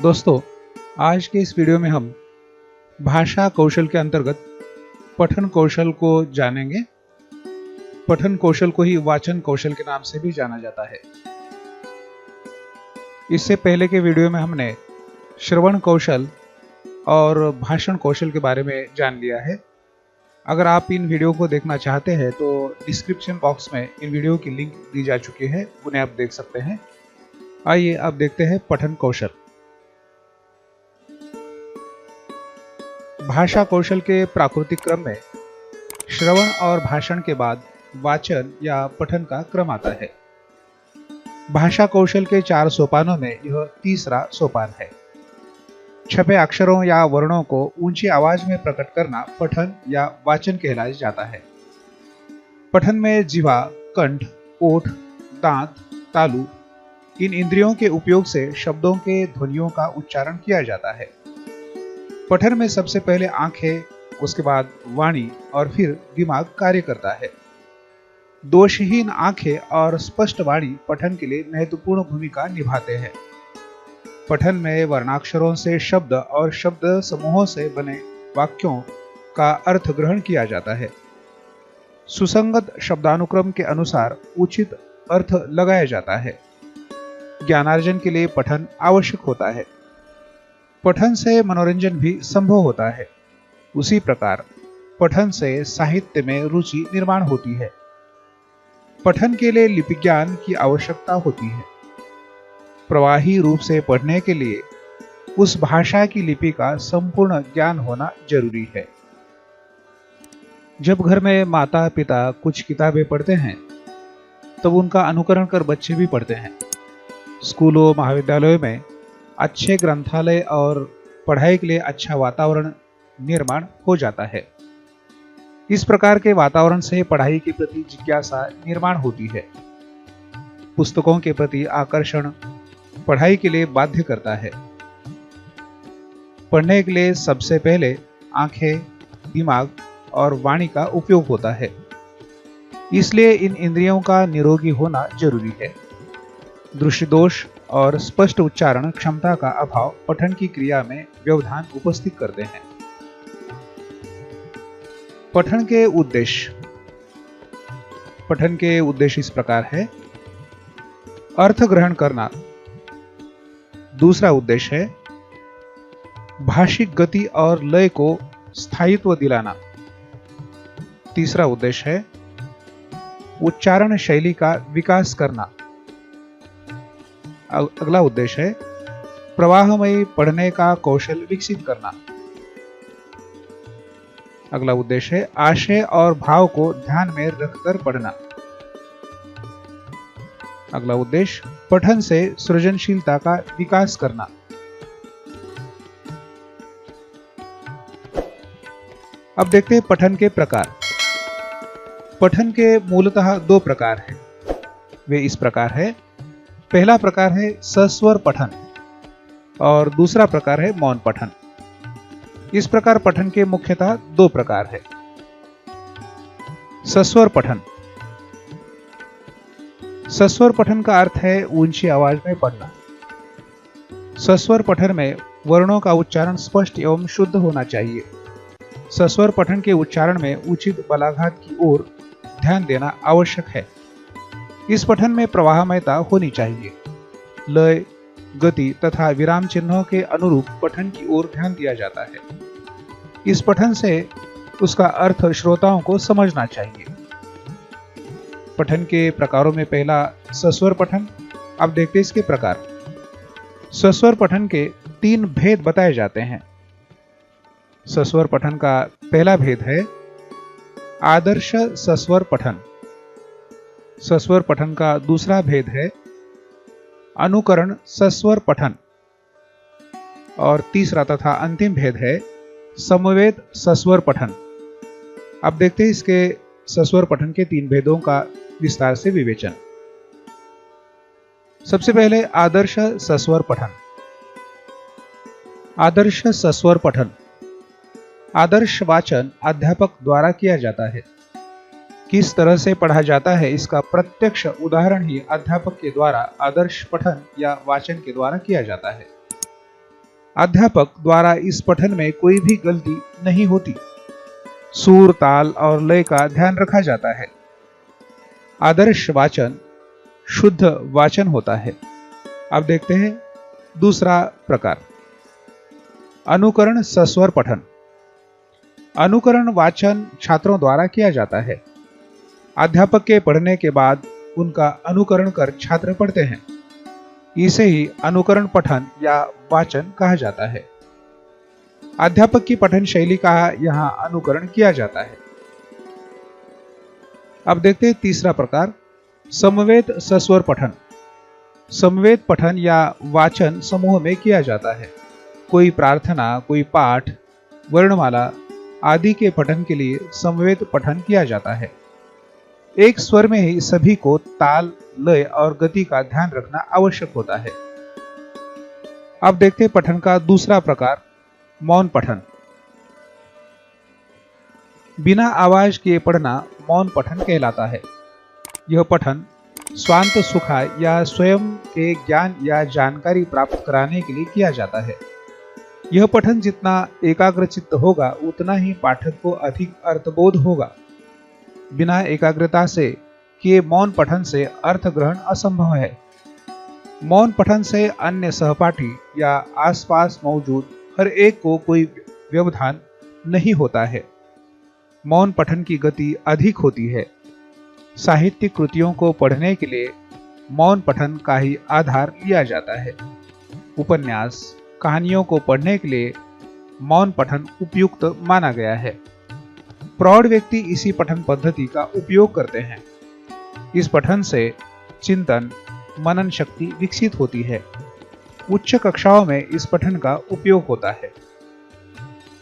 दोस्तों, आज के इस वीडियो में हम भाषा कौशल के अंतर्गत पठन कौशल को जानेंगे। पठन कौशल को ही वाचन कौशल के नाम से भी जाना जाता है। इससे पहले के वीडियो में हमने श्रवण कौशल और भाषण कौशल के बारे में जान लिया है। अगर आप इन वीडियो को देखना चाहते हैं तो डिस्क्रिप्शन बॉक्स में इन वीडियो की लिंक दी जा चुकी है, उन्हें आप देख सकते हैं। आइए अब देखते हैं पठन कौशल। भाषा कौशल के प्राकृतिक क्रम में श्रवण और भाषण के बाद वाचन या पठन का क्रम आता है। भाषा कौशल के 4 सोपानों में यह तीसरा सोपान है। छपे अक्षरों या वर्णों को ऊंची आवाज में प्रकट करना पठन या वाचन कहलाया जाता है। पठन में जिह्वा, कंठ, ओठ, दांत, तालु इन इंद्रियों के उपयोग से शब्दों के ध्वनियों का उच्चारण किया जाता है। पठन में सबसे पहले आंखें, उसके बाद वाणी और फिर दिमाग कार्य करता है। दोषहीन आंखें और स्पष्ट वाणी पठन के लिए महत्वपूर्ण भूमिका निभाते हैं। पठन में वर्णाक्षरों से शब्द और शब्द समूहों से बने वाक्यों का अर्थ ग्रहण किया जाता है। सुसंगत शब्दानुक्रम के अनुसार उचित अर्थ लगाया जाता है। ज्ञानार्जन के लिए पठन आवश्यक होता है। पठन से मनोरंजन भी संभव होता है। उसी प्रकार पठन से साहित्य में रुचि निर्माण होती है। पठन के लिए लिपि ज्ञान की आवश्यकता होती है। प्रवाही रूप से पढ़ने के लिए उस भाषा की लिपि का संपूर्ण ज्ञान होना जरूरी है। जब घर में माता पिता कुछ किताबें पढ़ते हैं तब उनका अनुकरण कर बच्चे भी पढ़ते हैं। स्कूलों महाविद्यालयों में अच्छे ग्रंथालय और पढ़ाई के लिए अच्छा वातावरण निर्माण हो जाता है। इस प्रकार के वातावरण से पढ़ाई के प्रति जिज्ञासा निर्माण होती है। पुस्तकों के प्रति आकर्षण पढ़ाई के लिए बाध्य करता है। पढ़ने के लिए सबसे पहले आंखें, दिमाग और वाणी का उपयोग होता है। इसलिए इन इंद्रियों का निरोगी होना जरूरी है। दृष्टि दोष और स्पष्ट उच्चारण क्षमता का अभाव पठन की क्रिया में व्यवधान उपस्थित करते हैं। पठन के उद्देश्य। पठन के उद्देश्य इस प्रकार है। अर्थ ग्रहण करना। दूसरा उद्देश्य है भाषिक गति और लय को स्थायित्व दिलाना। तीसरा उद्देश्य है उच्चारण शैली का विकास करना। अगला उद्देश्य है प्रवाहमयी पढ़ने का कौशल विकसित करना। अगला उद्देश्य है आशय और भाव को ध्यान में रखकर पढ़ना। अगला उद्देश्य पठन से सृजनशीलता का विकास करना। अब देखते हैं पठन के प्रकार। पठन के मूलतः 2 प्रकार हैं। वे इस प्रकार है। पहला प्रकार है सस्वर पठन और दूसरा प्रकार है मौन पठन। इस प्रकार पठन के मुख्यतः 2 प्रकार है। सस्वर पठन। सस्वर पठन का अर्थ है ऊंची आवाज में पढ़ना। सस्वर पठन में वर्णों का उच्चारण स्पष्ट एवं शुद्ध होना चाहिए। सस्वर पठन के उच्चारण में उचित बलाघात की ओर ध्यान देना आवश्यक है। इस पठन में प्रवाहमयता होनी चाहिए। लय, गति तथा विराम चिन्हों के अनुरूप पठन की ओर ध्यान दिया जाता है। इस पठन से उसका अर्थ श्रोताओं को समझना चाहिए। पठन के प्रकारों में पहला सस्वर पठन। अब देखते हैं इसके प्रकार। सस्वर पठन के 3 भेद बताए जाते हैं। सस्वर पठन का पहला भेद है आदर्श सस्वर पठन। सस्वर पठन का दूसरा भेद है अनुकरण सस्वर पठन और तीसरा तथा अंतिम भेद है समवेत सस्वर पठन। अब देखते हैं इसके सस्वर पठन के 3 भेदों का विस्तार से विवेचन। सबसे पहले आदर्श सस्वर पठन। आदर्श सस्वर पठन। आदर्श वाचन अध्यापक द्वारा किया जाता है। किस तरह से पढ़ा जाता है इसका प्रत्यक्ष उदाहरण ही अध्यापक के द्वारा आदर्श पठन या वाचन के द्वारा किया जाता है। अध्यापक द्वारा इस पठन में कोई भी गलती नहीं होती। सुर, ताल और लय का ध्यान रखा जाता है। आदर्श वाचन शुद्ध वाचन होता है। अब देखते हैं दूसरा प्रकार, अनुकरण सस्वर पठन। अनुकरण वाचन छात्रों द्वारा किया जाता है। अध्यापक के पढ़ने के बाद उनका अनुकरण कर छात्र पढ़ते हैं। इसे ही अनुकरण पठन या वाचन कहा जाता है। अध्यापक की पठन शैली का यहां अनुकरण किया जाता है। अब देखते हैं तीसरा प्रकार, समवेत सस्वर पठन। समवेत पठन या वाचन समूह में किया जाता है। कोई प्रार्थना, कोई पाठ, वर्णमाला आदि के पठन के लिए समवेत पठन किया जाता है। एक स्वर में ही सभी को ताल, लय और गति का ध्यान रखना आवश्यक होता है। अब देखते हैं पठन का दूसरा प्रकार, मौन पठन। बिना आवाज के पढ़ना मौन पठन कहलाता है। यह पठन स्वांत सुखा या स्वयं के ज्ञान या जानकारी प्राप्त कराने के लिए किया जाता है। यह पठन जितना एकाग्रचित्त होगा उतना ही पाठक को अधिक अर्थबोध होगा। बिना एकाग्रता से किए मौन पठन से अर्थ ग्रहण असंभव है। मौन पठन से अन्य सहपाठी या आसपास मौजूद हर एक को कोई व्यवधान नहीं होता है। मौन पठन की गति अधिक होती है। साहित्यिक कृतियों को पढ़ने के लिए मौन पठन का ही आधार लिया जाता है। उपन्यास, कहानियों को पढ़ने के लिए मौन पठन उपयुक्त माना गया है। प्रौढ़ व्यक्ति इसी पठन पद्धति का उपयोग करते हैं। इस पठन से चिंतन, मनन शक्ति विकसित होती है। उच्च कक्षाओं में इस पठन का उपयोग होता है।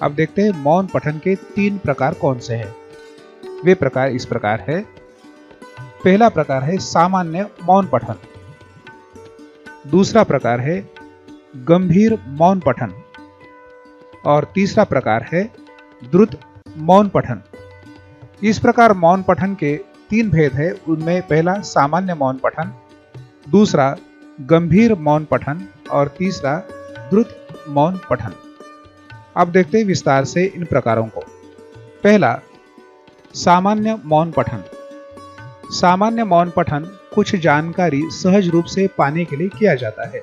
अब देखते हैं मौन पठन के 3 प्रकार कौन से हैं। वे प्रकार इस प्रकार है। पहला प्रकार है सामान्य मौन पठन। दूसरा प्रकार है गंभीर मौन पठन और तीसरा प्रकार है द्रुत मौन पठन। इस प्रकार मौन पठन के 3 भेद है। उनमें पहला सामान्य मौन पठन, दूसरा गंभीर मौन पठन और तीसरा द्रुत मौन पठन। अब देखते हैं विस्तार से इन प्रकारों को। पहला, सामान्य मौन पठन। सामान्य मौन पठन कुछ जानकारी सहज रूप से पाने के लिए किया जाता है,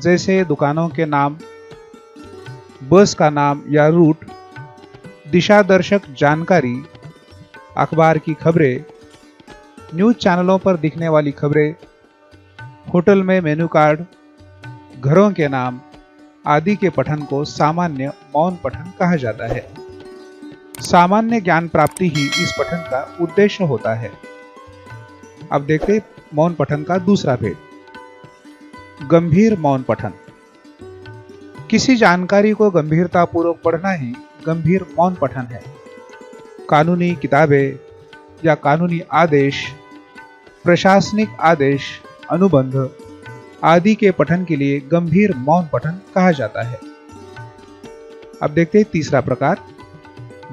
जैसे दुकानों के नाम, बस का नाम या रूट, दिशा दर्शक जानकारी, अखबार की खबरें, न्यूज चैनलों पर दिखने वाली खबरें, होटल में मेनू कार्ड, घरों के नाम आदि के पठन को सामान्य मौन पठन कहा जाता है। सामान्य ज्ञान प्राप्ति ही इस पठन का उद्देश्य होता है। अब देखते मौन पठन का दूसरा भेद, गंभीर मौन पठन। किसी जानकारी को गंभीरतापूर्वक पढ़ना ही गंभीर मौन पठन है। कानूनी किताबें या कानूनी आदेश, प्रशासनिक आदेश, अनुबंध आदि के पठन के लिए गंभीर मौन पठन कहा जाता है। अब देखते हैं तीसरा प्रकार,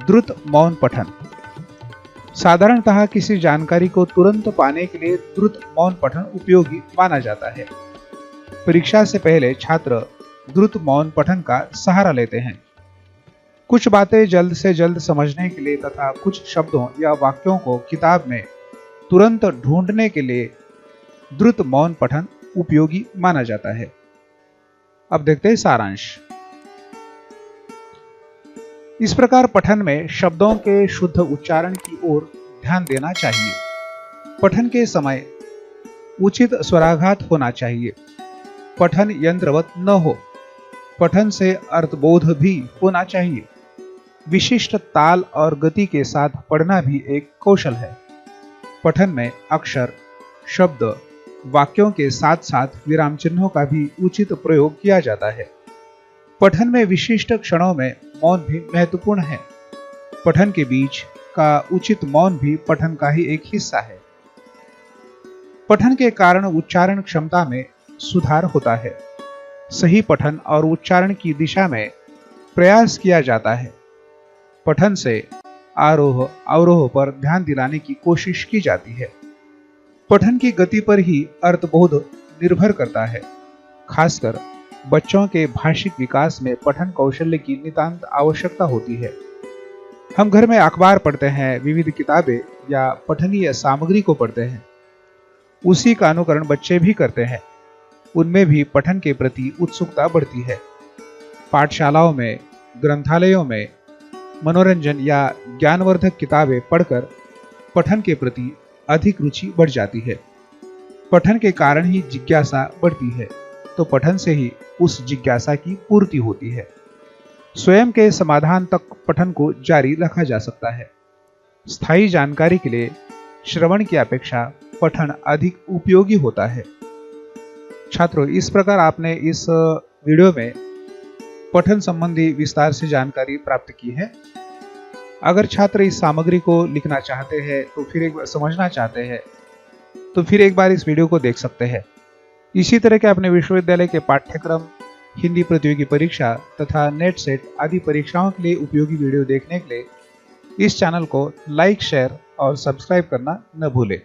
द्रुत मौन पठन। साधारणतः किसी जानकारी को तुरंत पाने के लिए द्रुत मौन पठन उपयोगी माना जाता है। परीक्षा से पहले छात्र द्रुत मौन पठन का सहारा लेते हैं। कुछ बातें जल्द से जल्द समझने के लिए तथा कुछ शब्दों या वाक्यों को किताब में तुरंत ढूंढने के लिए द्रुत मौन पठन उपयोगी माना जाता है। अब देखते हैं सारांश। इस प्रकार पठन में शब्दों के शुद्ध उच्चारण की ओर ध्यान देना चाहिए। पठन के समय उचित स्वराघात होना चाहिए। पठन यंत्रवत न हो। पठन से अर्थबोध भी होना चाहिए। विशिष्ट ताल और गति के साथ पढ़ना भी एक कौशल है। पठन में अक्षर, शब्द, वाक्यों के साथ साथ विराम चिन्हों का भी उचित प्रयोग किया जाता है। पठन में विशिष्ट क्षणों में मौन भी महत्वपूर्ण है। पठन के बीच का उचित मौन भी पठन का ही एक हिस्सा है। पठन के कारण उच्चारण क्षमता में सुधार होता है। सही पठन और उच्चारण की दिशा में प्रयास किया जाता है। पठन से आरोह अवरोह पर ध्यान दिलाने की कोशिश की जाती है। पठन की गति पर ही अर्थबोध निर्भर करता है। खासकर बच्चों के भाषिक विकास में पठन कौशल्य की नितांत आवश्यकता होती है। हम घर में अखबार पढ़ते हैं, विविध किताबें या पठनीय सामग्री को पढ़ते हैं, उसी का अनुकरण बच्चे भी करते हैं। उनमें भी पठन के प्रति उत्सुकता बढ़ती है। पाठशालाओं में, ग्रंथालयों में मनोरंजन या ज्ञानवर्धक किताबें पढ़कर पठन के प्रति अधिक रुचि बढ़ जाती है। पठन के कारण ही जिज्ञासा बढ़ती है, तो पठन से ही उस जिज्ञासा की पूर्ति होती है। स्वयं के समाधान तक पठन को जारी रखा जा सकता है। स्थायी जानकारी के लिए श्रवण की अपेक्षा पठन अधिक उपयोगी होता है। छात्रों, इस प्रकार आपने इस वीडियो में पठन संबंधी विस्तार से जानकारी प्राप्त की है। अगर छात्र इस सामग्री को लिखना चाहते हैं तो फिर एक बार समझना चाहते हैं तो फिर एक बार इस वीडियो को देख सकते हैं। इसी तरह के अपने विश्वविद्यालय के पाठ्यक्रम, हिंदी प्रतियोगी परीक्षा तथा नेट सेट आदि परीक्षाओं के लिए उपयोगी वीडियो देखने के लिए इस चैनल को लाइक, शेयर और सब्सक्राइब करना न भूलें।